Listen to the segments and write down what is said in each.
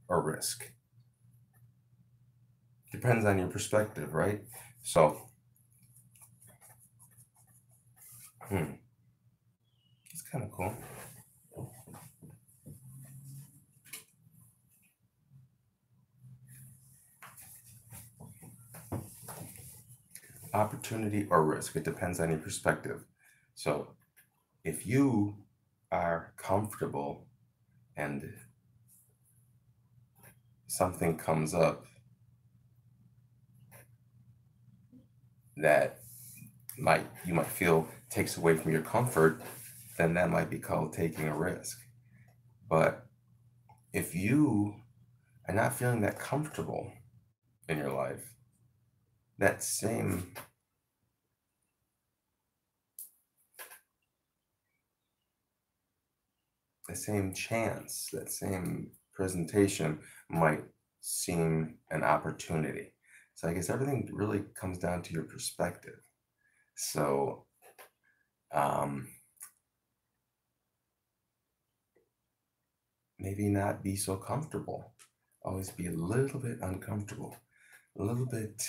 or risk? Depends on your perspective, right? So, it's kind of cool. Opportunity or risk? It depends on your perspective. So, if you are comfortable and something comes up that you might feel takes away from your comfort, then that might be called taking a risk. But if you are not feeling that comfortable in your life, that same chance, that same presentation might seem an opportunity. So I guess everything really comes down to your perspective. So um, maybe not be so comfortable. Always be a little bit uncomfortable, a little bit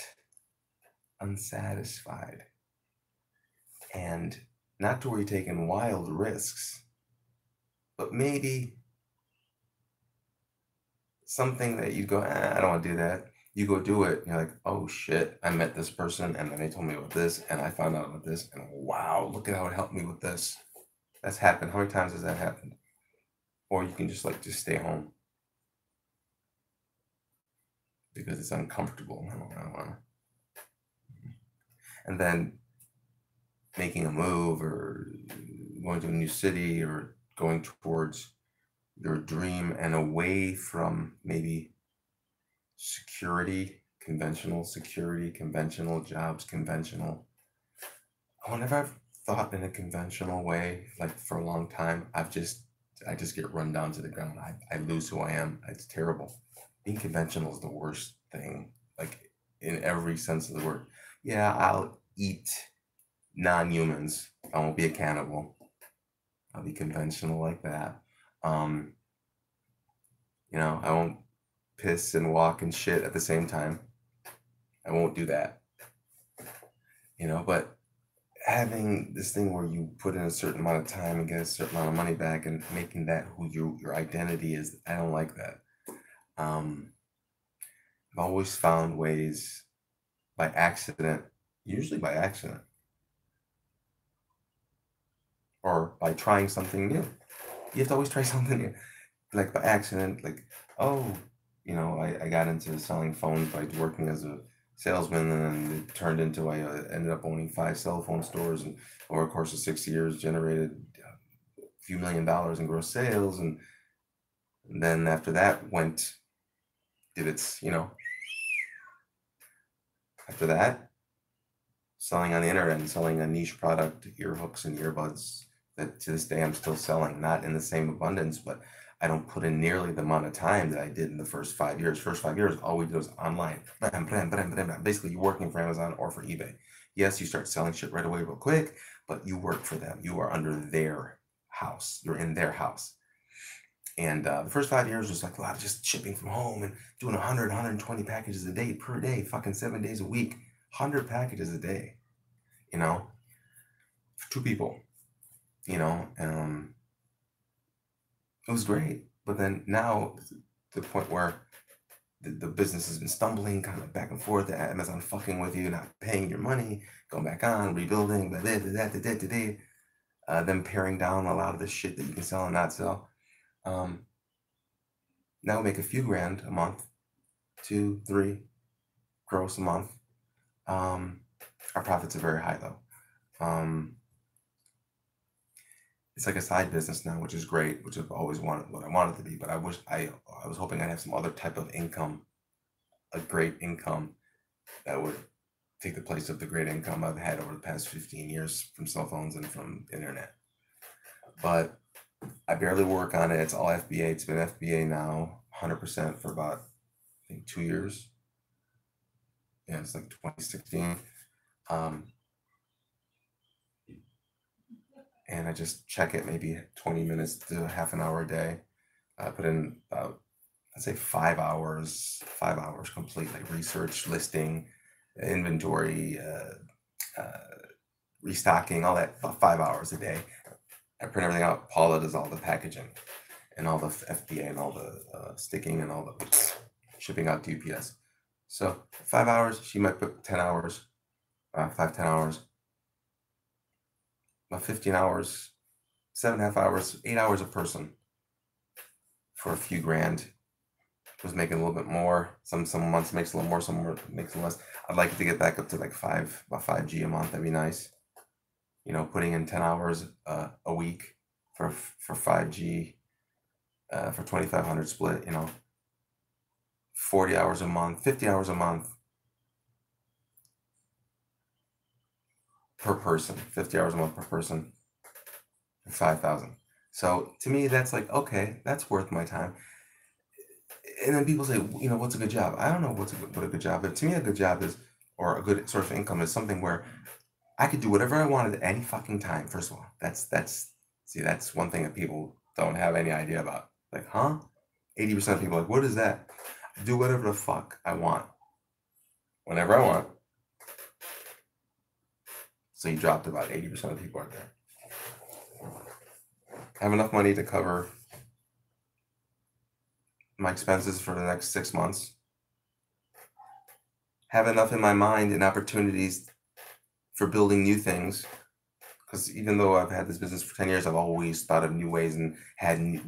unsatisfied, and not to where you're taking wild risks, but maybe something that you go, I don't want to do that. You go do it. And you're like, oh shit, I met this person and then they told me about this and I found out about this and wow, look at how it helped me with this. That's happened. How many times has that happened? Or you can just stay home because it's uncomfortable. I don't want to. And then making a move or going to a new city or going towards your dream and away from maybe security, conventional jobs, conventional. Whenever I've thought in a conventional way, like for a long time, I just get run down to the ground. I lose who I am. It's terrible. Being conventional is the worst thing, like in every sense of the word. Yeah, I'll eat non-humans. I won't be a cannibal. I'll be conventional like that. Um, I won't piss and walk and shit at the same time. I won't do that. But having this thing where you put in a certain amount of time and get a certain amount of money back and making that who your identity is, I don't like that. Um, I've always found ways by accident, usually by accident, or by trying something new. You have to always try something new. Like by accident, like, oh, I got into selling phones by working as a salesman, and then it turned into I ended up owning 5 cell phone stores, and over the course of 6 years, generated a few $1 million in gross sales, and then after that did its, after that, selling on the internet and selling a niche product, ear hooks and earbuds that to this day I'm still selling, not in the same abundance, but I don't put in nearly the amount of time that I did in the first 5 years. First 5 years, all we did was online. Basically, you're working for Amazon or for eBay. Yes, you start selling shit right away real quick, but you work for them. You are under their house. You're in their house. And the first 5 years was like a lot of just shipping from home and doing 100, 120 packages a day per day, fucking 7 days a week, 100 packages a day, for two people, you know. It was great. But then now, to the point where the business has been stumbling, kind of back and forth, Amazon fucking with you, not paying your money, going back on, rebuilding, them paring down a lot of the shit that you can sell and not sell. Now we make a few grand a month, 2, 3 gross a month. Our profits are very high though. It's like a side business now, which is great, which I've always wanted, what I wanted to be. But I was hoping I'd have some other type of income, a great income that would take the place of the great income I've had over the past 15 years from cell phones and from internet. But I barely work on it. It's all FBA. It's been FBA now 100% for about, I think, 2 years. Yeah, it's like 2016. And I just check it maybe 20 minutes to half an hour a day. I put in about I'd say 5 hours completely. Research, listing, inventory, restocking, all that, about 5 hours a day. I print everything out. Paula does all the packaging and all the FBA and all the sticking and all the shipping out to UPS. So 5 hours, she might put 10 hours, 10 hours, about 15 hours, 7.5 hours, 8 hours a person for a few grand. Was making a little bit more. Some months makes a little more, some makes a little less. I'd like it to get back up to like about 5G a month. That'd be nice. You know, putting in 10 hours a week for 5G, for 2,500 split, you know, 40 hours a month, 50 hours a month per person, 50 hours a month per person for 5,000. So to me, that's like, okay, that's worth my time. And then people say, you know, what's a good job? I don't know what a good job is. To me, a good job is, or a good source of income is something where I could do whatever I wanted at any fucking time. First of all, that's one thing that people don't have any idea about. Like, huh? 80% of people are like, what is that? I do whatever the fuck I want, whenever I want. So you dropped about 80% of people out there. Have enough money to cover my expenses for the next 6 months. Have enough in my mind and opportunities for building new things. Because even though I've had this business for 10 years, I've always thought of new ways and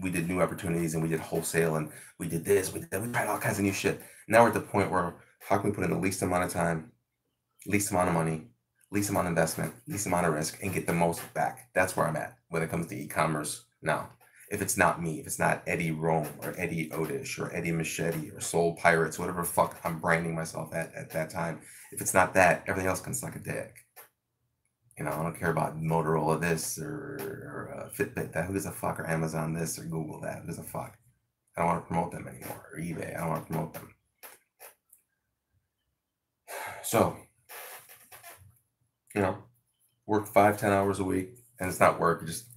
we did new opportunities and we did wholesale and we did this, we tried all kinds of new shit. Now we're at the point where how can we put in the least amount of time, least amount of money, least amount of investment, least amount of risk, and get the most back. That's where I'm at when it comes to e-commerce now. If it's not me, if it's not Eddie Rome or Eddie Odish or Eddie Machete or Soul Pirates, whatever the fuck I'm branding myself at that time, if it's not that, everything else can suck a dick. You know, I don't care about Motorola this or Fitbit that. Who gives a fuck? Or Amazon this or Google that. Who gives a fuck? I don't want to promote them anymore. Or eBay. I don't want to promote them. So, you know, work 5-10 hours a week, and it's not work. Just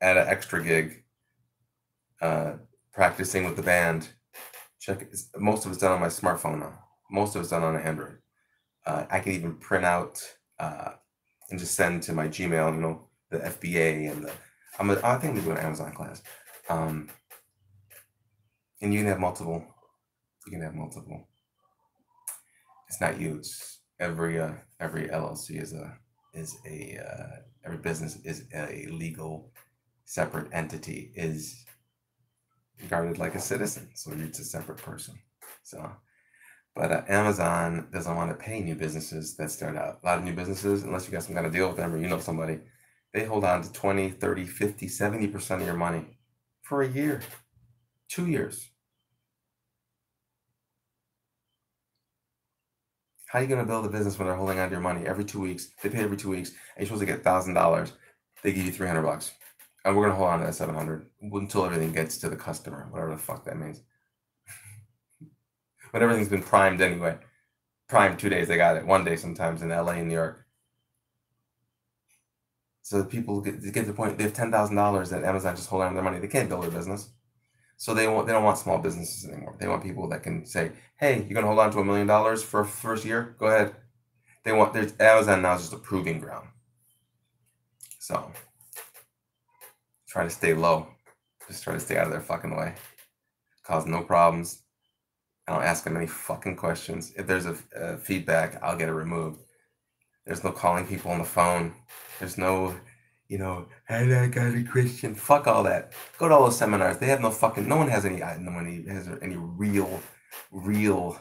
add an extra gig. Practicing with the band. Most of it's done on my smartphone now. Most of it's done on Android. I can even print out and just send to my Gmail, you know, the FBA and I think I'm doing an Amazon class. And you can have multiple. It's not you. It's every LLC is every business is a legal separate entity, is regarded like a citizen. So it's a separate person. So. But Amazon doesn't want to pay new businesses that start out. A lot of new businesses, unless you got some kind of deal with them or you know somebody, they hold on to 20, 30, 50, 70% of your money for a year, 2 years. How are you going to build a business when they're holding on to your money every 2 weeks? They pay every 2 weeks, and you're supposed to get $1,000. They give you $300. And we're going to hold on to that $700 until everything gets to the customer, whatever the fuck that means. But everything's been primed anyway. Primed 2 days, they got it. 1 day sometimes in LA and New York. So people get to the point, they have $10,000 that Amazon just hold on to their money. They can't build their business. So they don't want small businesses anymore. They want people that can say, hey, you're gonna hold on to $1 million for a first year? Go ahead. Amazon now is just a proving ground. So try to stay low. Just try to stay out of their fucking way. Cause no problems. I don't ask them any fucking questions. If there's a feedback, I'll get it removed. There's no calling people on the phone. There's no, you know, hey, I got a Christian. Fuck all that. Go to all those seminars. They have no fucking. No one has any real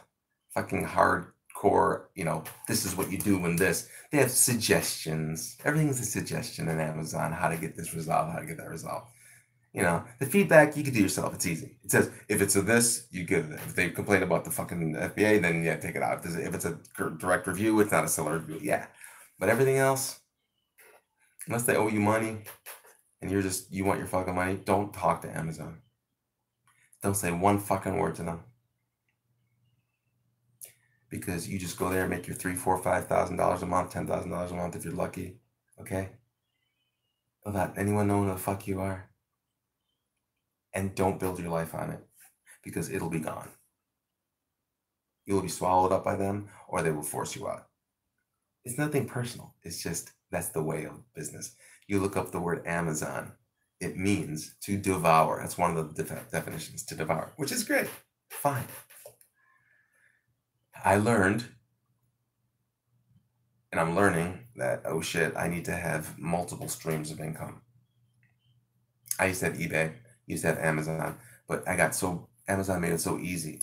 fucking hardcore. You know, this is what you do when this. They have suggestions. Everything's a suggestion in Amazon. How to get this resolved. How to get that resolved. You know, the feedback you can do yourself. It's easy. It says if it's a this, you give it. If they complain about the fucking FBA, then yeah, take it out. If it's a direct review, it's not a seller review. Yeah, but everything else, unless they owe you money, and you want your fucking money, don't talk to Amazon. Don't say one fucking word to them, because you just go there and make your $3,000, $4,000, $5,000 a month, $10,000 a month if you're lucky. Okay, without anyone knowing who the fuck you are. and don't build your life on it because it'll be gone. You'll be swallowed up by them or they will force you out. It's nothing personal. It's just that's the way of business. You look up the word Amazon, it means to devour. That's one of the definitions, to devour, which is great. Fine. I learned, and I'm learning that, oh shit, I need to have multiple streams of income. I used to have eBay, used to have Amazon, but Amazon made it so easy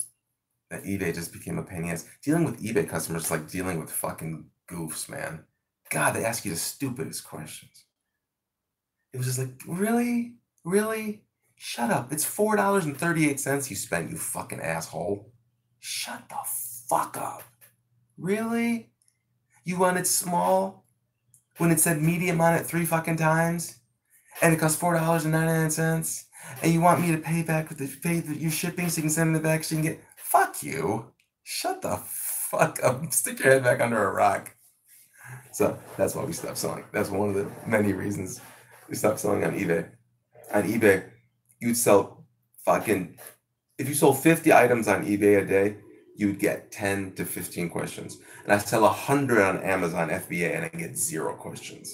that eBay just became a pain in the ass. Dealing with eBay customers is like dealing with fucking goofs, man. God, they ask you the stupidest questions. It was just like, really? Really? Shut up. It's $4.38 you spent, you fucking asshole. Shut the fuck up. Really? You want it small when it said medium on it 3 fucking times? And it costs $4.99? And you want me to pay your shipping so you can send it back so you can get... Fuck you. Shut the fuck up. Stick your head back under a rock. So that's why we stopped selling. That's one of the many reasons we stopped selling on eBay. On eBay, you'd sell fucking... If you sold 50 items on eBay a day, you'd get 10 to 15 questions. And I sell 100 on Amazon FBA and I get 0 questions.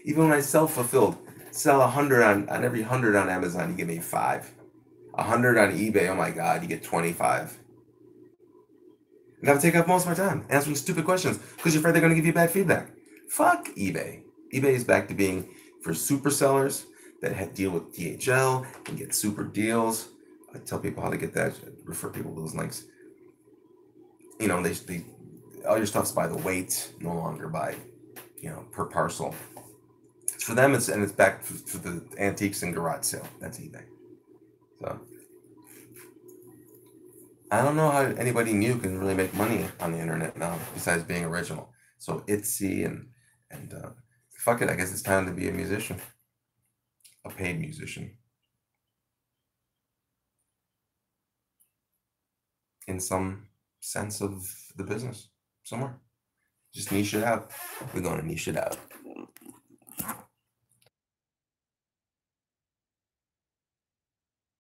Even when I self-fulfilled, sell 100 on every 100 on Amazon, you give me 5. 100 on eBay, oh my God, you get 25. And that'll take up most of my time answering stupid questions because you're afraid they're going to give you bad feedback. Fuck eBay. eBay is back to being for super sellers that deal with DHL and get super deals. I tell people how to get that, refer people to those links. You know, they all your stuff's by the weight, no longer by, per parcel. For them, it's back for the antiques and garage sale. That's eBay. So I don't know how anybody new can really make money on the internet now, besides being original. So Etsy and fuck it. I guess it's time to be a musician, a paid musician, in some sense of the business somewhere. Just niche it out. We're going to niche it out.